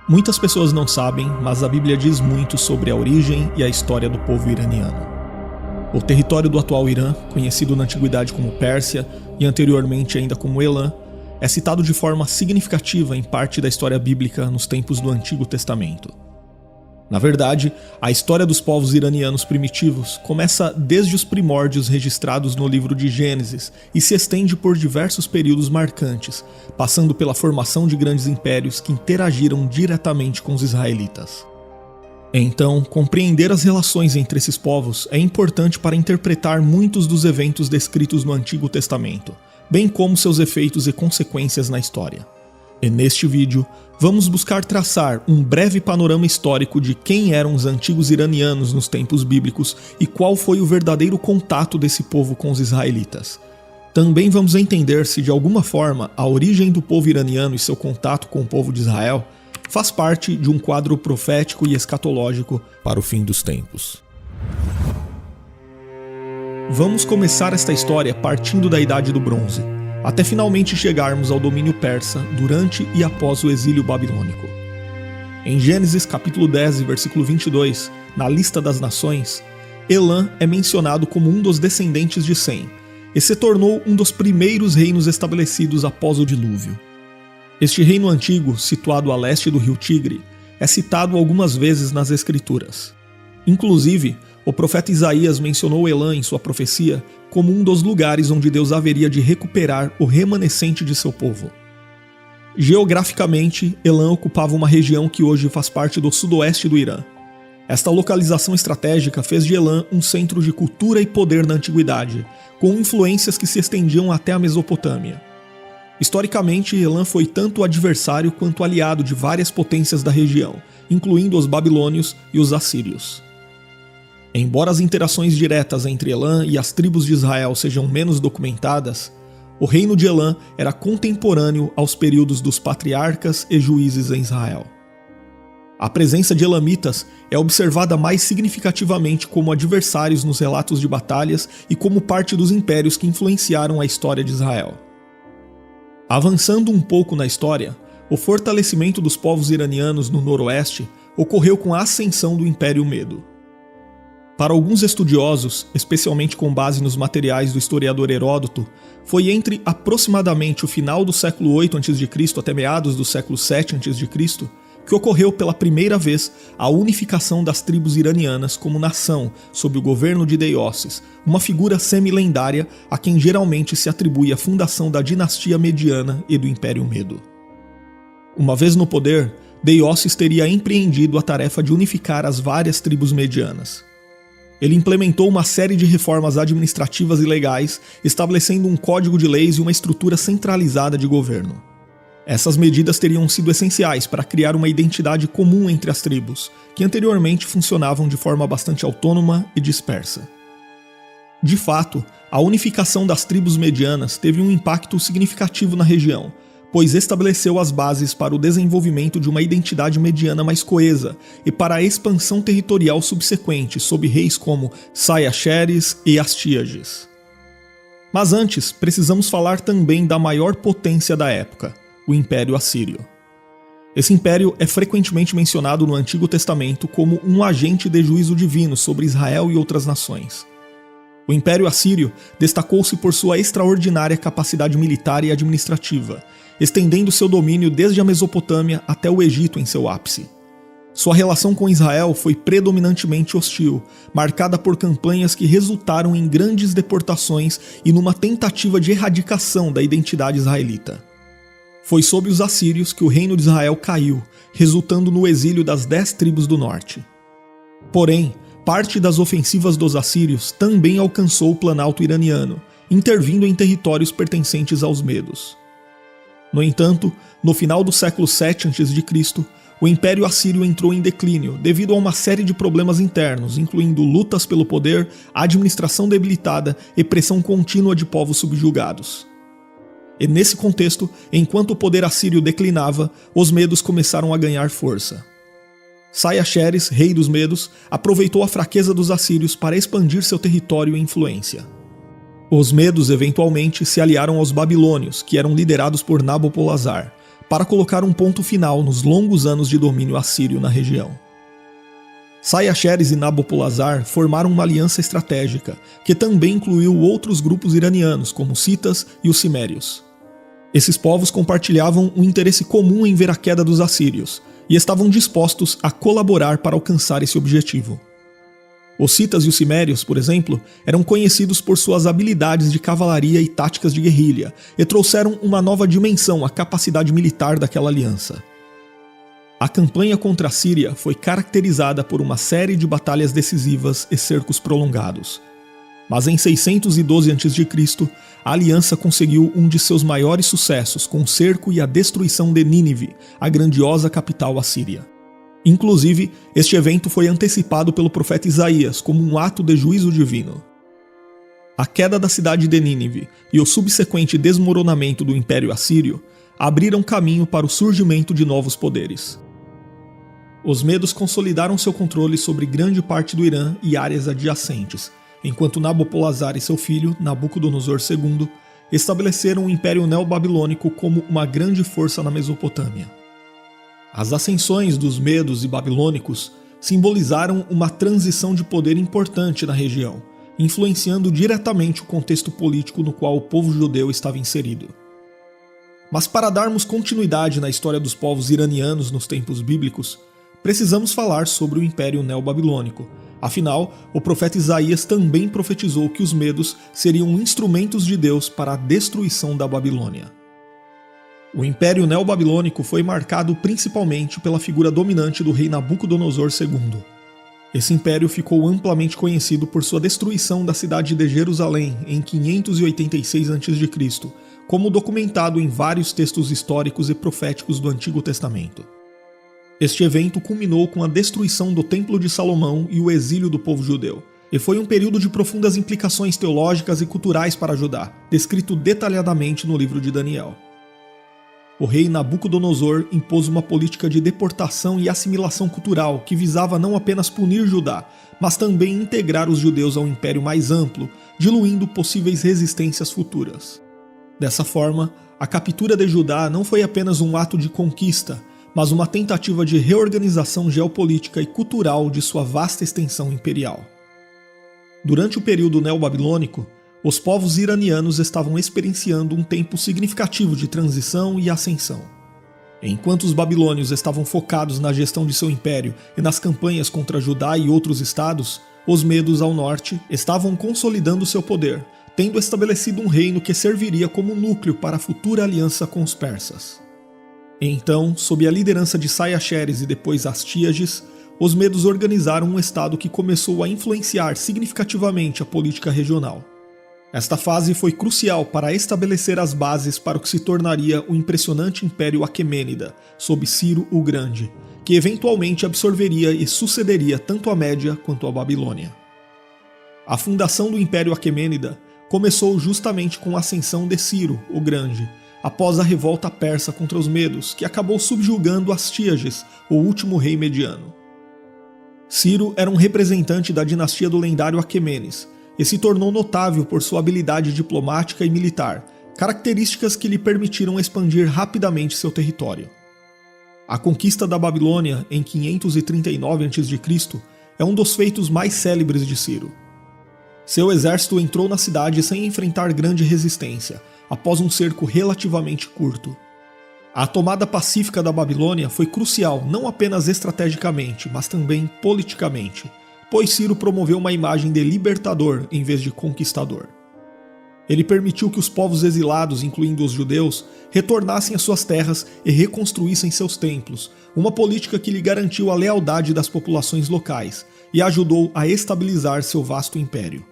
Muitas pessoas não sabem, mas a Bíblia diz muito sobre a origem e a história do povo iraniano. O território do atual Irã, conhecido na antiguidade como Pérsia e anteriormente ainda como Elam, é citado de forma significativa em parte da história bíblica nos tempos do Antigo Testamento. Na verdade, a história dos povos iranianos primitivos começa desde os primórdios registrados no livro de Gênesis e se estende por diversos períodos marcantes, passando pela formação de grandes impérios que interagiram diretamente com os israelitas. Então, compreender as relações entre esses povos é importante para interpretar muitos dos eventos descritos no Antigo Testamento, bem como seus efeitos e consequências na história. E neste vídeo, vamos buscar traçar um breve panorama histórico de quem eram os antigos iranianos nos tempos bíblicos e qual foi o verdadeiro contato desse povo com os israelitas. Também vamos entender se de alguma forma a origem do povo iraniano e seu contato com o povo de Israel faz parte de um quadro profético e escatológico para o fim dos tempos. Vamos começar esta história partindo da Idade do Bronze, até finalmente chegarmos ao domínio persa durante e após o exílio babilônico. Em Gênesis capítulo 10, versículo 22, na lista das nações, Elam é mencionado como um dos descendentes de Sem, e se tornou um dos primeiros reinos estabelecidos após o dilúvio. Este reino antigo, situado a leste do rio Tigre, é citado algumas vezes nas Escrituras. Inclusive, o profeta Isaías mencionou Elam em sua profecia como um dos lugares onde Deus haveria de recuperar o remanescente de seu povo. Geograficamente, Elam ocupava uma região que hoje faz parte do sudoeste do Irã. Esta localização estratégica fez de Elam um centro de cultura e poder na antiguidade, com influências que se estendiam até a Mesopotâmia. Historicamente, Elam foi tanto adversário quanto aliado de várias potências da região, incluindo os babilônios e os assírios. Embora as interações diretas entre Elam e as tribos de Israel sejam menos documentadas, o reino de Elam era contemporâneo aos períodos dos patriarcas e juízes em Israel. A presença de elamitas é observada mais significativamente como adversários nos relatos de batalhas e como parte dos impérios que influenciaram a história de Israel. Avançando um pouco na história, o fortalecimento dos povos iranianos no noroeste ocorreu com a ascensão do Império Medo. Para alguns estudiosos, especialmente com base nos materiais do historiador Heródoto, foi entre aproximadamente o final do século VIII a.C. até meados do século VII a.C. que ocorreu pela primeira vez a unificação das tribos iranianas como nação sob o governo de Deioces, uma figura semi-lendária a quem geralmente se atribui a fundação da dinastia mediana e do Império Medo. Uma vez no poder, Deioces teria empreendido a tarefa de unificar as várias tribos medianas. Ele implementou uma série de reformas administrativas e legais, estabelecendo um código de leis e uma estrutura centralizada de governo. Essas medidas teriam sido essenciais para criar uma identidade comum entre as tribos, que anteriormente funcionavam de forma bastante autônoma e dispersa. De fato, a unificação das tribos medianas teve um impacto significativo na região, pois estabeleceu as bases para o desenvolvimento de uma identidade mediana mais coesa e para a expansão territorial subsequente sob reis como Sayaxeres e Astíages. Mas antes, precisamos falar também da maior potência da época, o Império Assírio. Esse império é frequentemente mencionado no Antigo Testamento como um agente de juízo divino sobre Israel e outras nações. O Império Assírio destacou-se por sua extraordinária capacidade militar e administrativa, estendendo seu domínio desde a Mesopotâmia até o Egito em seu ápice. Sua relação com Israel foi predominantemente hostil, marcada por campanhas que resultaram em grandes deportações e numa tentativa de erradicação da identidade israelita. Foi sob os assírios que o reino de Israel caiu, resultando no exílio das 10 tribos do norte. Porém, parte das ofensivas dos assírios também alcançou o planalto iraniano, intervindo em territórios pertencentes aos medos. No entanto, no final do século VII a.C., o Império Assírio entrou em declínio devido a uma série de problemas internos, incluindo lutas pelo poder, administração debilitada e pressão contínua de povos subjugados. E nesse contexto, enquanto o poder assírio declinava, os medos começaram a ganhar força. Sayaxeres, rei dos medos, aproveitou a fraqueza dos assírios para expandir seu território e influência. Os medos eventualmente se aliaram aos babilônios, que eram liderados por Nabopolassar, para colocar um ponto final nos longos anos de domínio assírio na região. Sayaxeres e Nabopolassar formaram uma aliança estratégica, que também incluiu outros grupos iranianos, como os citas e os cimérios. Esses povos compartilhavam um interesse comum em ver a queda dos assírios, e estavam dispostos a colaborar para alcançar esse objetivo. Os citas e os cimérios, por exemplo, eram conhecidos por suas habilidades de cavalaria e táticas de guerrilha, e trouxeram uma nova dimensão à capacidade militar daquela aliança. A campanha contra a Síria foi caracterizada por uma série de batalhas decisivas e cercos prolongados. Mas em 612 a.C., a aliança conseguiu um de seus maiores sucessos com o cerco e a destruição de Nínive, a grandiosa capital assíria. Inclusive, este evento foi antecipado pelo profeta Isaías como um ato de juízo divino. A queda da cidade de Nínive e o subsequente desmoronamento do Império Assírio abriram caminho para o surgimento de novos poderes. Os medos consolidaram seu controle sobre grande parte do Irã e áreas adjacentes, enquanto Nabopolassar e seu filho, Nabucodonosor II, estabeleceram o Império Neobabilônico como uma grande força na Mesopotâmia. As ascensões dos medos e babilônicos simbolizaram uma transição de poder importante na região, influenciando diretamente o contexto político no qual o povo judeu estava inserido. Mas para darmos continuidade na história dos povos iranianos nos tempos bíblicos, precisamos falar sobre o Império Neobabilônico. Afinal, o profeta Isaías também profetizou que os medos seriam instrumentos de Deus para a destruição da Babilônia. O Império Neobabilônico foi marcado principalmente pela figura dominante do rei Nabucodonosor II. Esse império ficou amplamente conhecido por sua destruição da cidade de Jerusalém em 586 a.C., como documentado em vários textos históricos e proféticos do Antigo Testamento. Este evento culminou com a destruição do Templo de Salomão e o exílio do povo judeu, e foi um período de profundas implicações teológicas e culturais para Judá, descrito detalhadamente no livro de Daniel. O rei Nabucodonosor impôs uma política de deportação e assimilação cultural que visava não apenas punir Judá, mas também integrar os judeus ao império mais amplo, diluindo possíveis resistências futuras. Dessa forma, a captura de Judá não foi apenas um ato de conquista, mas uma tentativa de reorganização geopolítica e cultural de sua vasta extensão imperial. Durante o período neobabilônico, os povos iranianos estavam experienciando um tempo significativo de transição e ascensão. Enquanto os babilônios estavam focados na gestão de seu império e nas campanhas contra Judá e outros estados, os medos ao norte estavam consolidando seu poder, tendo estabelecido um reino que serviria como núcleo para a futura aliança com os persas. Então, sob a liderança de Sayaxeres e depois Astíages, os medos organizaram um estado que começou a influenciar significativamente a política regional. Esta fase foi crucial para estabelecer as bases para o que se tornaria o impressionante Império Aquemênida, sob Ciro o Grande, que eventualmente absorveria e sucederia tanto a Média quanto a Babilônia. A fundação do Império Aquemênida começou justamente com a ascensão de Ciro o Grande, após a revolta persa contra os medos, que acabou subjugando Astíages, o último rei mediano. Ciro era um representante da dinastia do lendário Aquemenes, e se tornou notável por sua habilidade diplomática e militar, características que lhe permitiram expandir rapidamente seu território. A conquista da Babilônia em 539 a.C. é um dos feitos mais célebres de Ciro. Seu exército entrou na cidade sem enfrentar grande resistência, após um cerco relativamente curto. A tomada pacífica da Babilônia foi crucial não apenas estrategicamente, mas também politicamente, pois Ciro promoveu uma imagem de libertador em vez de conquistador. Ele permitiu que os povos exilados, incluindo os judeus, retornassem às suas terras e reconstruíssem seus templos, uma política que lhe garantiu a lealdade das populações locais e ajudou a estabilizar seu vasto império.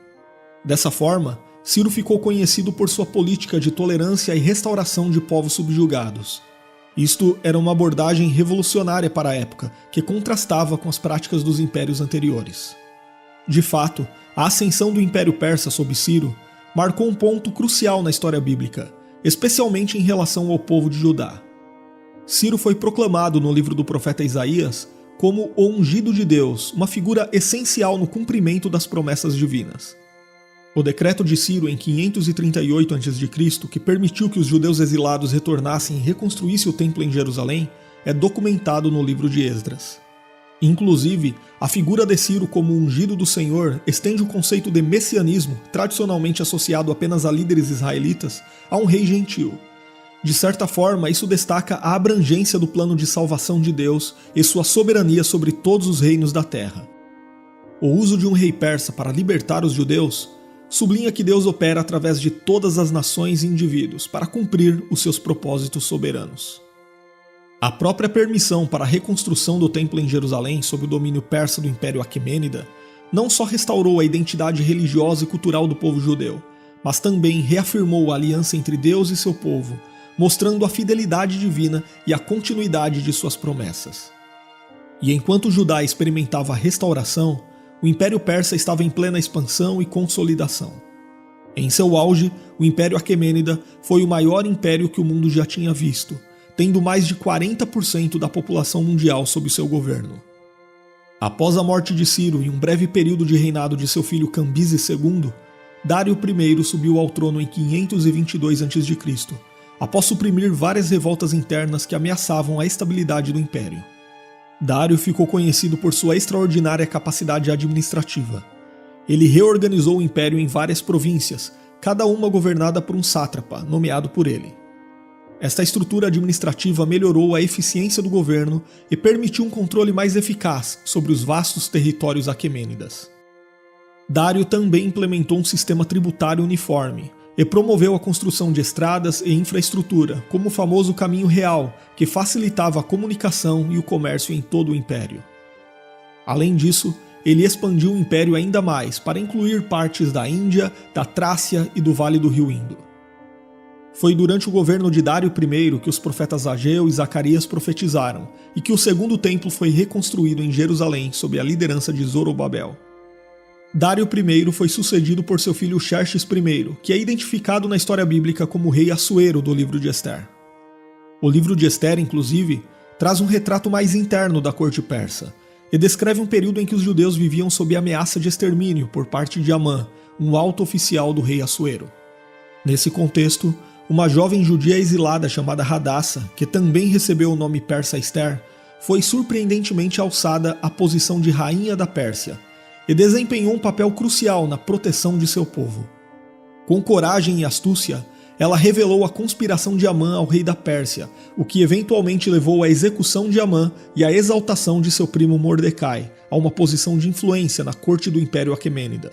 Dessa forma, Ciro ficou conhecido por sua política de tolerância e restauração de povos subjugados. Isto era uma abordagem revolucionária para a época, que contrastava com as práticas dos impérios anteriores. De fato, a ascensão do Império Persa sob Ciro marcou um ponto crucial na história bíblica, especialmente em relação ao povo de Judá. Ciro foi proclamado no livro do profeta Isaías como o ungido de Deus, uma figura essencial no cumprimento das promessas divinas. O decreto de Ciro em 538 a.C., que permitiu que os judeus exilados retornassem e reconstruíssem o templo em Jerusalém, é documentado no livro de Esdras. Inclusive, a figura de Ciro como ungido do Senhor estende o conceito de messianismo, tradicionalmente associado apenas a líderes israelitas, a um rei gentil. De certa forma, isso destaca a abrangência do plano de salvação de Deus e sua soberania sobre todos os reinos da terra. O uso de um rei persa para libertar os judeus sublinha que Deus opera através de todas as nações e indivíduos para cumprir os seus propósitos soberanos. A própria permissão para a reconstrução do templo em Jerusalém sob o domínio persa do Império Aquemênida não só restaurou a identidade religiosa e cultural do povo judeu, mas também reafirmou a aliança entre Deus e seu povo, mostrando a fidelidade divina e a continuidade de suas promessas. E enquanto Judá experimentava a restauração, o Império Persa estava em plena expansão e consolidação. Em seu auge, o Império Aquemênida foi o maior império que o mundo já tinha visto, tendo mais de 40% da população mundial sob seu governo. Após a morte de Ciro e um breve período de reinado de seu filho Cambises II, Dário I subiu ao trono em 522 a.C., após suprimir várias revoltas internas que ameaçavam a estabilidade do império. Dário ficou conhecido por sua extraordinária capacidade administrativa. Ele reorganizou o império em várias províncias, cada uma governada por um sátrapa, nomeado por ele. Esta estrutura administrativa melhorou a eficiência do governo e permitiu um controle mais eficaz sobre os vastos territórios aquemênidas. Dário também implementou um sistema tributário uniforme e promoveu a construção de estradas e infraestrutura, como o famoso Caminho Real, que facilitava a comunicação e o comércio em todo o império. Além disso, ele expandiu o império ainda mais para incluir partes da Índia, da Trácia e do Vale do Rio Indo. Foi durante o governo de Dário I que os profetas Ageu e Zacarias profetizaram e que o segundo templo foi reconstruído em Jerusalém sob a liderança de Zorobabel. Dário I foi sucedido por seu filho Xerxes I, que é identificado na história bíblica como o rei Assuero do livro de Ester. O livro de Ester, inclusive, traz um retrato mais interno da corte persa e descreve um período em que os judeus viviam sob ameaça de extermínio por parte de Amã, um alto oficial do rei Assuero. Nesse contexto, uma jovem judia exilada chamada Hadassa, que também recebeu o nome persa Ester, foi surpreendentemente alçada à posição de rainha da Pérsia, e desempenhou um papel crucial na proteção de seu povo. Com coragem e astúcia, ela revelou a conspiração de Amã ao rei da Pérsia, o que eventualmente levou à execução de Amã e à exaltação de seu primo Mordecai, a uma posição de influência na corte do Império Aquemênida.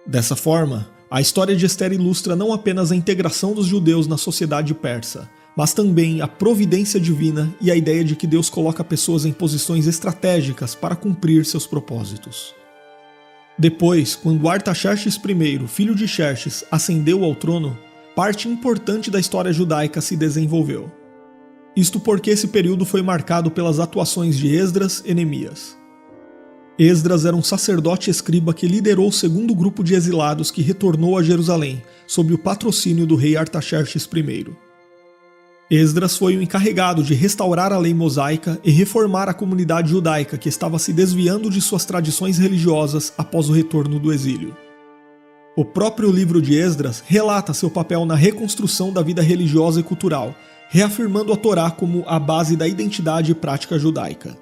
Dessa forma, a história de Ester ilustra não apenas a integração dos judeus na sociedade persa, mas também a providência divina e a ideia de que Deus coloca pessoas em posições estratégicas para cumprir seus propósitos. Depois, quando Artaxerxes I, filho de Xerxes, ascendeu ao trono, parte importante da história judaica se desenvolveu. Isto porque esse período foi marcado pelas atuações de Esdras e Neemias. Esdras era um sacerdote escriba que liderou o segundo grupo de exilados que retornou a Jerusalém, sob o patrocínio do rei Artaxerxes I. Esdras foi o encarregado de restaurar a lei mosaica e reformar a comunidade judaica que estava se desviando de suas tradições religiosas após o retorno do exílio. O próprio livro de Esdras relata seu papel na reconstrução da vida religiosa e cultural, reafirmando a Torá como a base da identidade e prática judaica.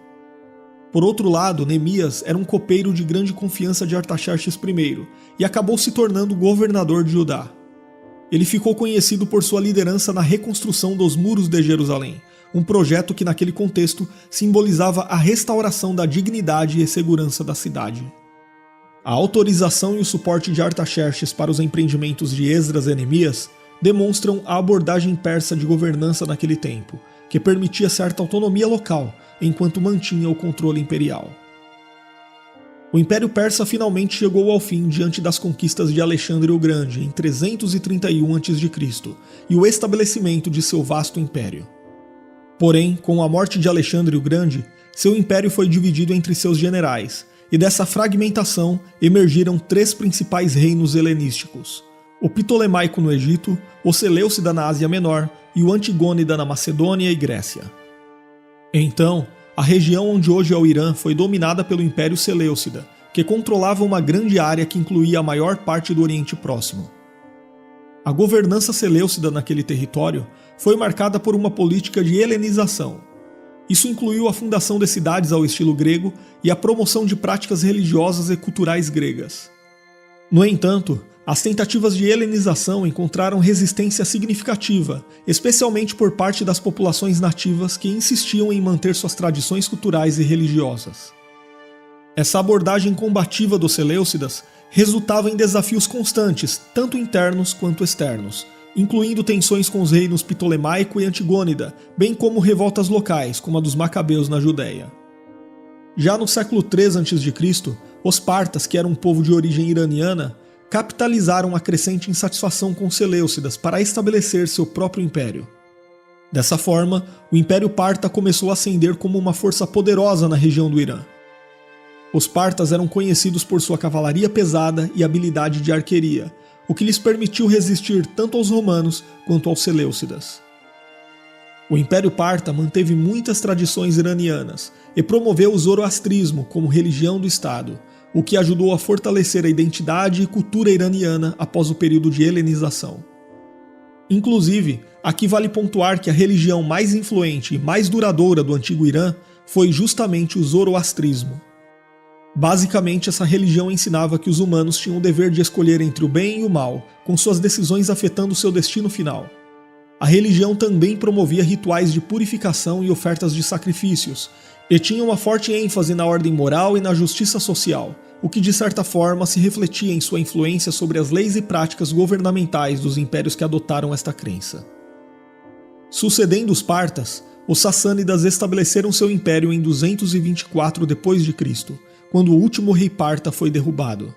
Por outro lado, Neemias era um copeiro de grande confiança de Artaxerxes I e acabou se tornando governador de Judá. Ele ficou conhecido por sua liderança na reconstrução dos muros de Jerusalém, um projeto que naquele contexto simbolizava a restauração da dignidade e segurança da cidade. A autorização e o suporte de Artaxerxes para os empreendimentos de Esdras e Neemias demonstram a abordagem persa de governança naquele tempo, que permitia certa autonomia local, enquanto mantinha o controle imperial. O Império Persa finalmente chegou ao fim diante das conquistas de Alexandre o Grande em 331 a.C. e o estabelecimento de seu vasto império. Porém, com a morte de Alexandre o Grande, seu império foi dividido entre seus generais, e dessa fragmentação emergiram três principais reinos helenísticos: o Ptolemaico no Egito, o Seleucida na Ásia Menor e o Antigônida na Macedônia e Grécia. Então, a região onde hoje é o Irã foi dominada pelo Império Seleucida, que controlava uma grande área que incluía a maior parte do Oriente Próximo. A governança seleucida naquele território foi marcada por uma política de helenização. Isso incluiu a fundação de cidades ao estilo grego e a promoção de práticas religiosas e culturais gregas. No entanto, as tentativas de helenização encontraram resistência significativa, especialmente por parte das populações nativas que insistiam em manter suas tradições culturais e religiosas. Essa abordagem combativa dos seleucidas resultava em desafios constantes, tanto internos quanto externos, incluindo tensões com os reinos Ptolemaico e Antigônida, bem como revoltas locais, como a dos Macabeus na Judéia. Já no século III a.C., os partas, que eram um povo de origem iraniana, capitalizaram a crescente insatisfação com os seleucidas para estabelecer seu próprio império. Dessa forma, o Império Parta começou a ascender como uma força poderosa na região do Irã. Os partas eram conhecidos por sua cavalaria pesada e habilidade de arqueria, o que lhes permitiu resistir tanto aos romanos quanto aos seleucidas. O Império Parta manteve muitas tradições iranianas e promoveu o zoroastrismo como religião do Estado, o que ajudou a fortalecer a identidade e cultura iraniana após o período de helenização. Inclusive, aqui vale pontuar que a religião mais influente e mais duradoura do antigo Irã foi justamente o zoroastrismo. Basicamente, essa religião ensinava que os humanos tinham o dever de escolher entre o bem e o mal, com suas decisões afetando seu destino final. A religião também promovia rituais de purificação e ofertas de sacrifícios, e tinha uma forte ênfase na ordem moral e na justiça social, o que de certa forma se refletia em sua influência sobre as leis e práticas governamentais dos impérios que adotaram esta crença. Sucedendo os partas, os sassânidas estabeleceram seu império em 224 d.C., quando o último rei parta foi derrubado.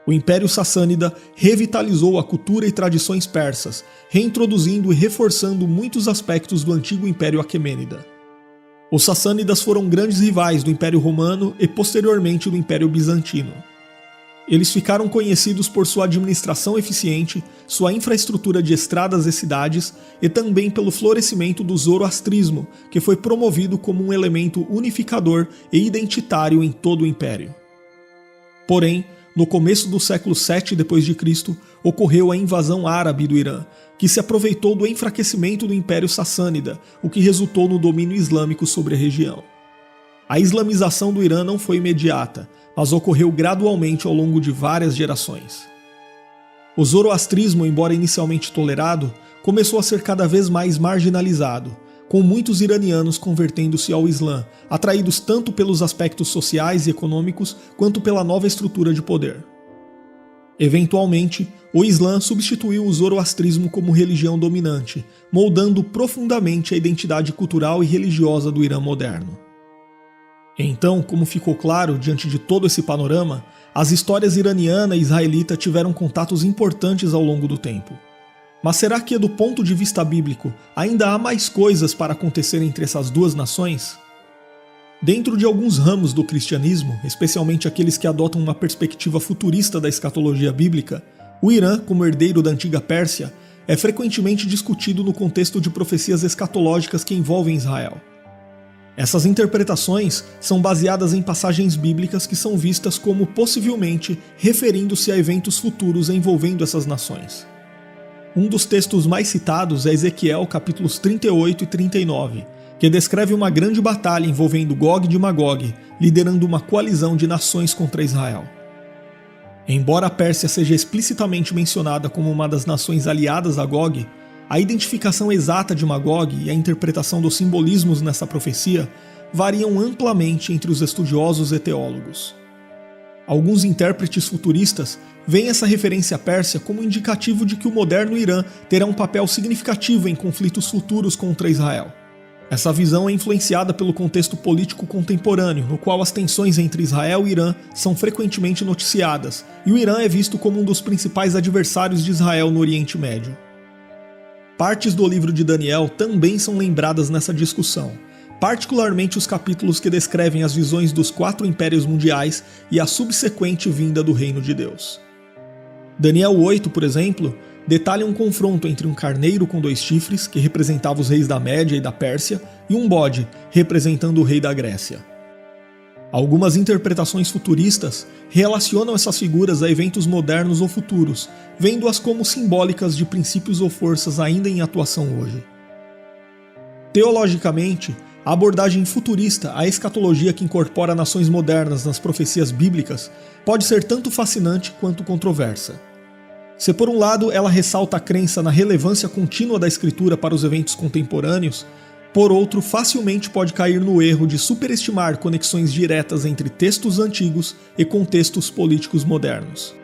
O Império Sassânida revitalizou a cultura e tradições persas, reintroduzindo e reforçando muitos aspectos do antigo Império Aquemênida. Os sassânidas foram grandes rivais do Império Romano e posteriormente do Império Bizantino. Eles ficaram conhecidos por sua administração eficiente, sua infraestrutura de estradas e cidades e também pelo florescimento do zoroastrismo, que foi promovido como um elemento unificador e identitário em todo o império. Porém, no começo do século VII d.C., ocorreu a invasão árabe do Irã, que se aproveitou do enfraquecimento do Império Sassânida, o que resultou no domínio islâmico sobre a região. A islamização do Irã não foi imediata, mas ocorreu gradualmente ao longo de várias gerações. O zoroastrismo, embora inicialmente tolerado, começou a ser cada vez mais marginalizado, com muitos iranianos convertendo-se ao Islã, atraídos tanto pelos aspectos sociais e econômicos quanto pela nova estrutura de poder. Eventualmente, o Islã substituiu o zoroastrismo como religião dominante, moldando profundamente a identidade cultural e religiosa do Irã moderno. Então, como ficou claro diante de todo esse panorama, as histórias iraniana e israelita tiveram contatos importantes ao longo do tempo. Mas será que, do ponto de vista bíblico, ainda há mais coisas para acontecer entre essas duas nações? Dentro de alguns ramos do cristianismo, especialmente aqueles que adotam uma perspectiva futurista da escatologia bíblica, o Irã, como herdeiro da antiga Pérsia, é frequentemente discutido no contexto de profecias escatológicas que envolvem Israel. Essas interpretações são baseadas em passagens bíblicas que são vistas como possivelmente referindo-se a eventos futuros envolvendo essas nações. Um dos textos mais citados é Ezequiel capítulos 38 e 39, que descreve uma grande batalha envolvendo Gog e Magog, liderando uma coalizão de nações contra Israel. Embora a Pérsia seja explicitamente mencionada como uma das nações aliadas a Gog, a identificação exata de Magog e a interpretação dos simbolismos nessa profecia variam amplamente entre os estudiosos e teólogos. Alguns intérpretes futuristas veem essa referência à Pérsia como indicativo de que o moderno Irã terá um papel significativo em conflitos futuros contra Israel. Essa visão é influenciada pelo contexto político contemporâneo, no qual as tensões entre Israel e Irã são frequentemente noticiadas, e o Irã é visto como um dos principais adversários de Israel no Oriente Médio. Partes do livro de Daniel também são lembradas nessa discussão, particularmente os capítulos que descrevem as visões dos 4 impérios mundiais e a subsequente vinda do reino de Deus. Daniel 8, por exemplo, detalha um confronto entre um carneiro com 2 chifres, que representava os reis da Média e da Pérsia, e um bode, representando o rei da Grécia. Algumas interpretações futuristas relacionam essas figuras a eventos modernos ou futuros, vendo-as como simbólicas de princípios ou forças ainda em atuação hoje. Teologicamente, a abordagem futurista à escatologia que incorpora nações modernas nas profecias bíblicas pode ser tanto fascinante quanto controversa. Se por um lado ela ressalta a crença na relevância contínua da Escritura para os eventos contemporâneos, por outro facilmente pode cair no erro de superestimar conexões diretas entre textos antigos e contextos políticos modernos.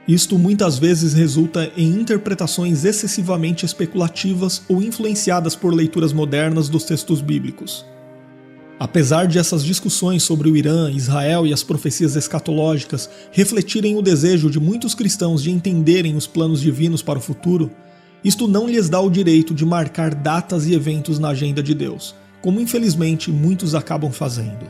Isto muitas vezes resulta em interpretações excessivamente especulativas ou influenciadas por leituras modernas dos textos bíblicos. Apesar de essas discussões sobre o Irã, Israel e as profecias escatológicas refletirem o desejo de muitos cristãos de entenderem os planos divinos para o futuro, isto não lhes dá o direito de marcar datas e eventos na agenda de Deus, como infelizmente muitos acabam fazendo.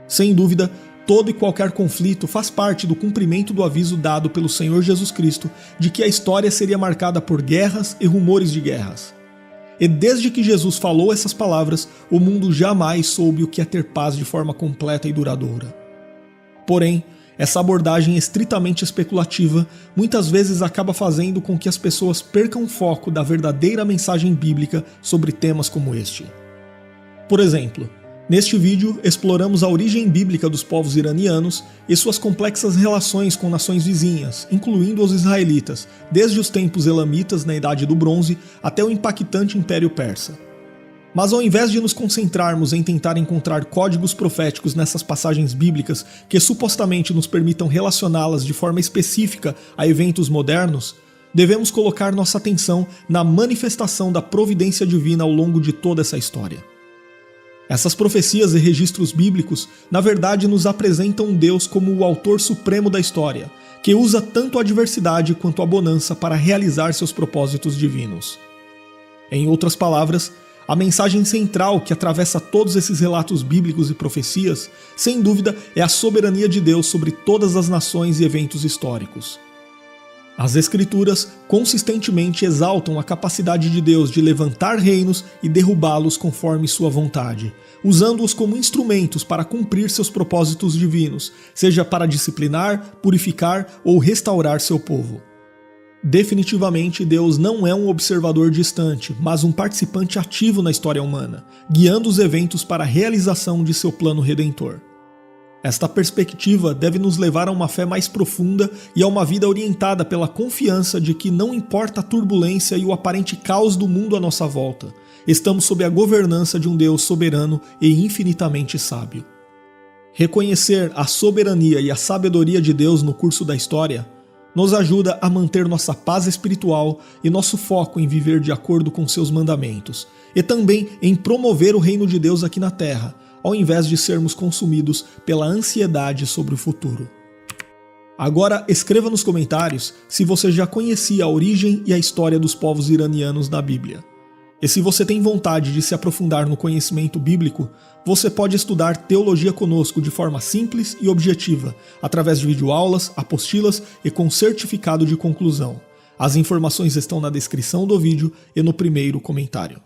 Sem dúvida, todo e qualquer conflito faz parte do cumprimento do aviso dado pelo Senhor Jesus Cristo de que a história seria marcada por guerras e rumores de guerras. E desde que Jesus falou essas palavras, o mundo jamais soube o que é ter paz de forma completa e duradoura. Porém, essa abordagem estritamente especulativa muitas vezes acaba fazendo com que as pessoas percam o foco da verdadeira mensagem bíblica sobre temas como este. Por exemplo, neste vídeo exploramos a origem bíblica dos povos iranianos e suas complexas relações com nações vizinhas, incluindo os israelitas, desde os tempos elamitas na Idade do Bronze até o impactante Império Persa. Mas ao invés de nos concentrarmos em tentar encontrar códigos proféticos nessas passagens bíblicas que supostamente nos permitam relacioná-las de forma específica a eventos modernos, devemos colocar nossa atenção na manifestação da providência divina ao longo de toda essa história. Essas profecias e registros bíblicos, na verdade, nos apresentam um Deus como o autor supremo da história, que usa tanto a adversidade quanto a bonança para realizar seus propósitos divinos. Em outras palavras, a mensagem central que atravessa todos esses relatos bíblicos e profecias, sem dúvida, é a soberania de Deus sobre todas as nações e eventos históricos. As Escrituras consistentemente exaltam a capacidade de Deus de levantar reinos e derrubá-los conforme sua vontade, usando-os como instrumentos para cumprir seus propósitos divinos, seja para disciplinar, purificar ou restaurar seu povo. Definitivamente, Deus não é um observador distante, mas um participante ativo na história humana, guiando os eventos para a realização de seu plano redentor. Esta perspectiva deve nos levar a uma fé mais profunda e a uma vida orientada pela confiança de que não importa a turbulência e o aparente caos do mundo à nossa volta, estamos sob a governança de um Deus soberano e infinitamente sábio. Reconhecer a soberania e a sabedoria de Deus no curso da história nos ajuda a manter nossa paz espiritual e nosso foco em viver de acordo com seus mandamentos, e também em promover o reino de Deus aqui na Terra, ao invés de sermos consumidos pela ansiedade sobre o futuro. Agora escreva nos comentários se você já conhecia a origem e a história dos povos iranianos na Bíblia. E se você tem vontade de se aprofundar no conhecimento bíblico, você pode estudar teologia conosco de forma simples e objetiva, através de videoaulas, apostilas e com certificado de conclusão. As informações estão na descrição do vídeo e no primeiro comentário.